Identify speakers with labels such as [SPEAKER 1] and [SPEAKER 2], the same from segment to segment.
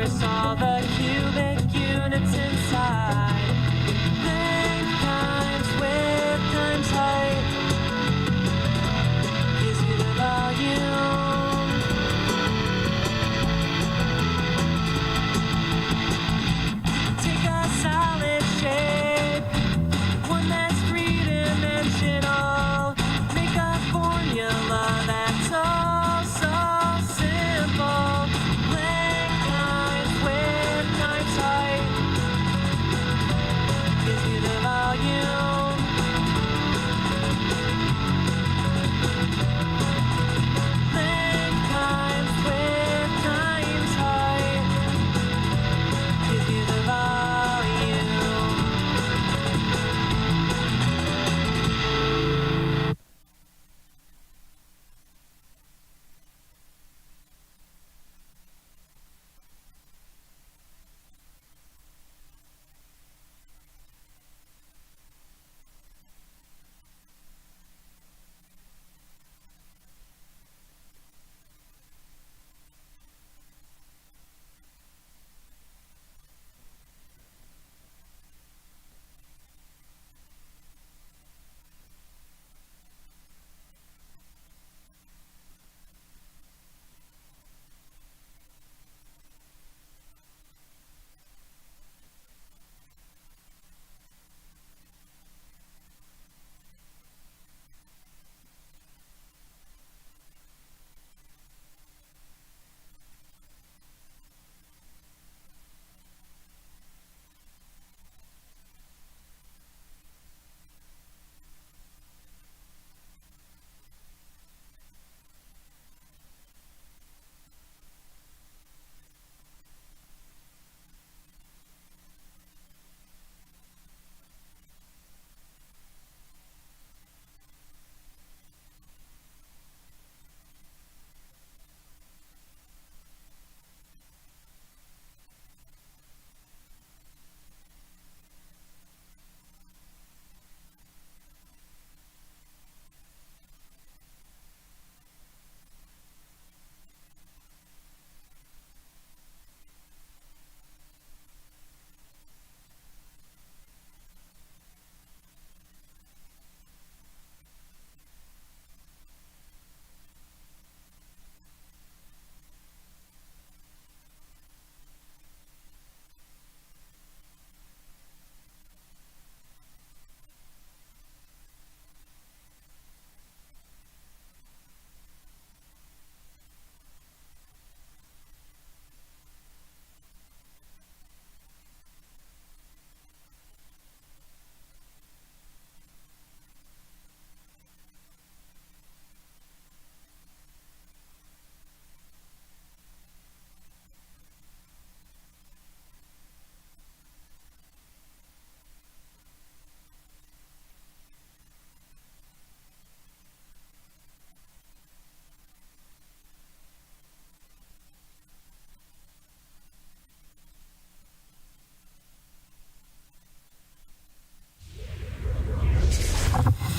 [SPEAKER 1] Notice all the cubic units inside. Length times width times height gives you the volume. Take a solid shape, one that's three-dimensional. Make a formula that's all so simple. Length times width times height gives you the volume. Length times width times height gives you the volume.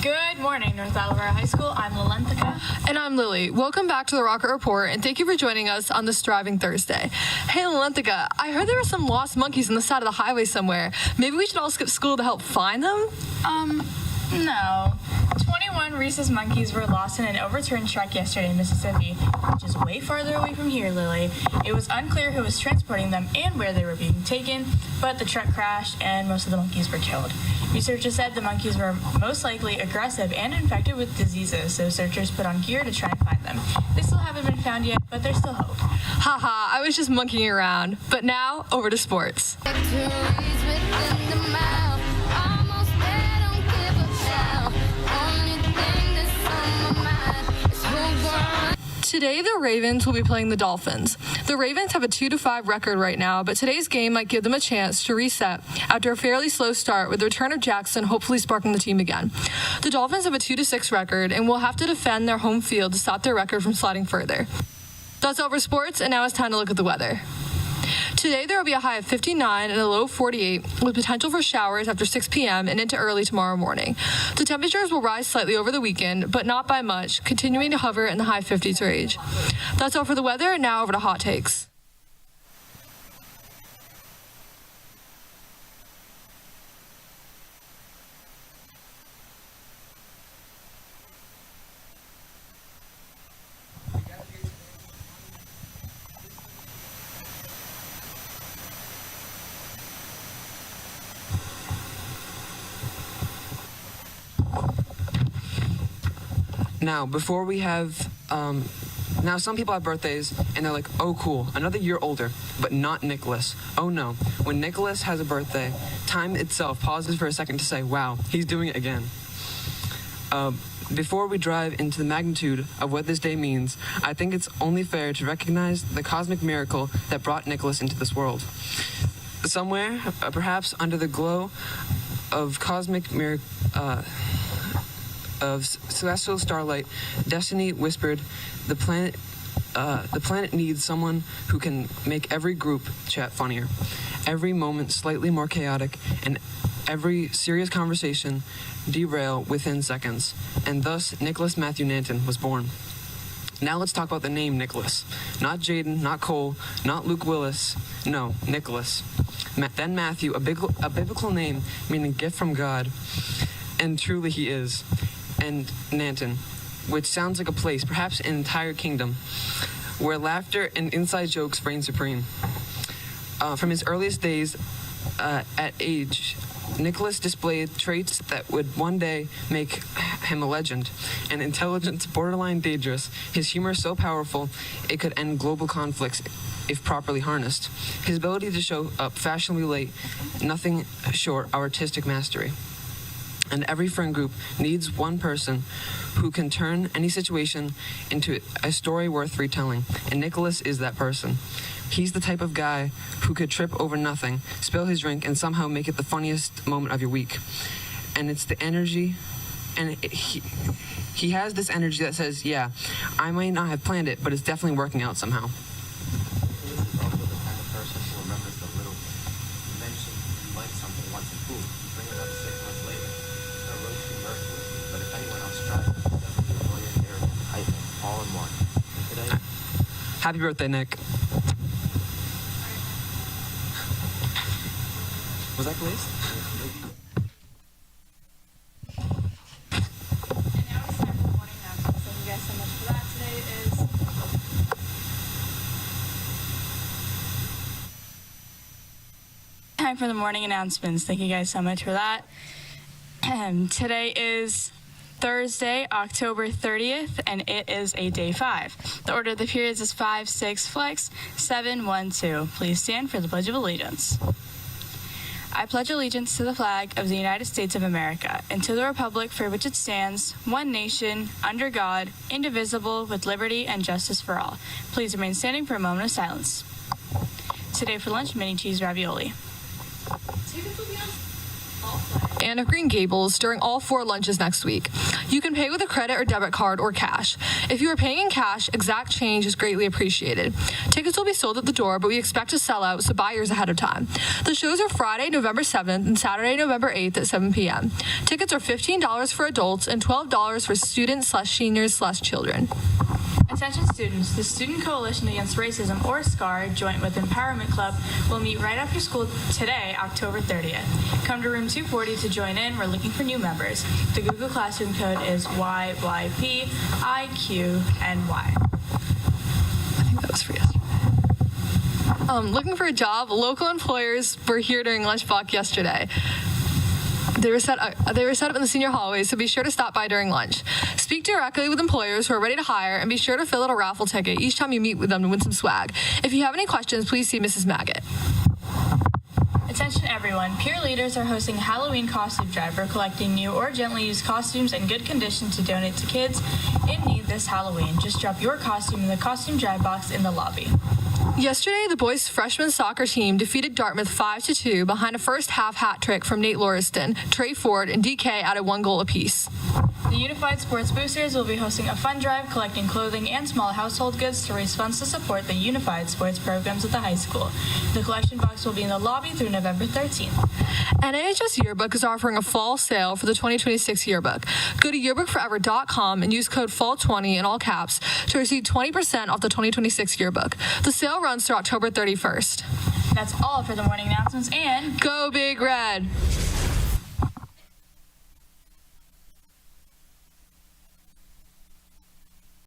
[SPEAKER 2] Good morning, North Attleboro High School. I'm Lalentica.
[SPEAKER 3] And I'm Lily. Welcome back to the Rocket Report, and thank you for joining us on this Thriving Thursday. Hey, Lalentica, I heard there were some lost monkeys on the side of the highway somewhere. Maybe we should all skip school to help find them?
[SPEAKER 2] No. 21 rhesus monkeys were lost in an overturned truck yesterday in Mississippi, which is way farther away from here, Lily. It was unclear who was transporting them and where they were being taken, but the truck crashed and most of the monkeys were killed. Researchers said the monkeys were most likely aggressive and infected with diseases, so searchers put on gear to try and find them. They still haven't been found yet, but there's still hope.
[SPEAKER 3] Haha, I was just monkeying around. But now, over to sports. Today, the Ravens will be playing the Dolphins. The Ravens have a 2-5 record right now, but today's game might give them a chance to reset after a fairly slow start with the return of Jackson hopefully sparking the team again. The Dolphins have a 2-6 record and will have to defend their home field to stop their record from sliding further. That's all for sports, and now it's time to look at the weather. Today, there will be a high of 59 and a low of 48, with potential for showers after 6 p.m. and into early tomorrow morning. The temperatures will rise slightly over the weekend, but not by much, continuing to hover in the high 50s range. That's all for the weather, and now over to hot takes.
[SPEAKER 4] Now, before we have, now some people have birthdays and they're like, oh cool, another year older, but not Nicholas. Oh no, when Nicholas has a birthday, time itself pauses for a second to say, wow, he's doing it again. Before we dive into the magnitude of what this day means, I think it's only fair to recognize the cosmic miracle that brought Nicholas into this world. Somewhere, perhaps under the glow of of celestial starlight, destiny whispered, the planet needs someone who can make every group chat funnier, every moment slightly more chaotic, and every serious conversation derail within seconds. And thus, Nicholas Matthew Nanton was born. Now let's talk about the name Nicholas. Not Jaden, not Cole, not Luke Willis. No, Nicholas. Then Matthew, a biblical name meaning gift from God. And truly he is. And Nanton, which sounds like a place, perhaps an entire kingdom, where laughter and inside jokes reign supreme. From his earliest days at age, Nicholas displayed traits that would one day make him a legend. An intelligence borderline dangerous, his humor so powerful it could end global conflicts if properly harnessed. His ability to show up fashionably late, nothing short of artistic mastery. And every friend group needs one person who can turn any situation into a story worth retelling. And Nicholas is that person. He's the type of guy who could trip over nothing, spill his drink, and somehow make it the funniest moment of your week. And it's the energy, and he has this energy that says, yeah, I might not have planned it, but it's definitely working out somehow.
[SPEAKER 5] This is also the kind of person who remembers the little things. You mentioned you like something once in food. You bring it up 6 months later. It's gonna roast you mercilessly, but if anyone else tries it, it's definitely a lawyer, Eric, and Hyphen, all in one. And today,
[SPEAKER 4] Happy birthday, Nick.
[SPEAKER 5] was that glazed?
[SPEAKER 2] And now it's time for the morning announcements. Thank you guys so much for that. Today is time for the morning announcements. Thank you guys so much for that. Today is Thursday, October 30th, and it is a day 5. The order of the periods is 5, 6, flex, 7, 1, 2. Please stand for the Pledge of Allegiance. I pledge allegiance to the flag of the United States of America and to the republic for which it stands, one nation, under God, indivisible, with liberty and justice for all. Please remain standing for a moment of silence. Today for lunch, mini cheese ravioli.
[SPEAKER 3] And of Green Gables during all 4 lunches next week. You can pay with a credit or debit card or cash. If you are paying in cash, exact change is greatly appreciated. Tickets will be sold at the door, but we expect to sell out, so buy yours ahead of time. The shows are Friday, November 7th and Saturday, November 8th at 7 p.m. Tickets are $15 for adults and $12 for students/seniors/children.
[SPEAKER 2] Attention students, the Student Coalition Against Racism, or SCAR, joint with Empowerment Club, will meet right after school today, October 30th. Come to room 240 to join in. We're looking for new members. The Google Classroom code is YYPIQNY.
[SPEAKER 3] I think that was for yesterday. Looking for a job, local employers were here during lunch block yesterday. They were set up in the senior hallway, so be sure to stop by during lunch. Speak directly with employers who are ready to hire, and be sure to fill out a raffle ticket each time you meet with them to win some swag. If you have any questions, please see Mrs. Maggot.
[SPEAKER 2] Attention everyone, peer leaders are hosting a Halloween costume drive. We're collecting new or gently used costumes in good condition to donate to kids in need this Halloween. Just drop your costume in the costume drive box in the lobby.
[SPEAKER 3] Yesterday, the boys' freshman soccer team defeated Dartmouth 5-2 behind a first-half hat trick from Nate Lauriston, Trey Ford, and DK added 1 goal apiece.
[SPEAKER 2] The Unified Sports Boosters will be hosting a fun drive collecting clothing and small household goods to raise funds to support the Unified Sports programs at the high school. The collection box will be in the lobby through November 13th.
[SPEAKER 3] NAHS Yearbook is offering a fall sale for the 2026 yearbook. Go to yearbookforever.com and use code FALL20 in all caps to receive 20% off the 2026 yearbook. The sale runs through October 31st.
[SPEAKER 2] That's all for the morning announcements, and
[SPEAKER 3] Go Big Red!